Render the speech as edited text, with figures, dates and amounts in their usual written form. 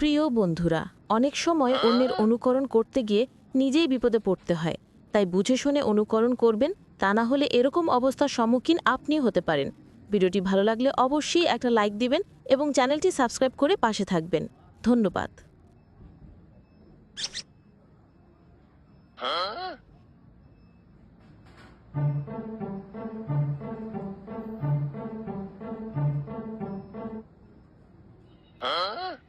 প্রিয় বন্ধুরা, অনেক সময় অন্যের অনুকরণ করতে গিয়ে নিজেই বিপদে পড়তে হয়। তাই বুঝে শুনে অনুকরণ করবেন, তা না হলে এরকম অবস্থার সম্মুখীন আপনিও হতে পারেন। ভিডিওটি ভালো লাগলে অবশ্যই একটা লাইক দিবেন এবং চ্যানেলটি সাবস্ক্রাইব করে পাশে থাকবেন। ধন্যবাদ। Ha ha ha ha!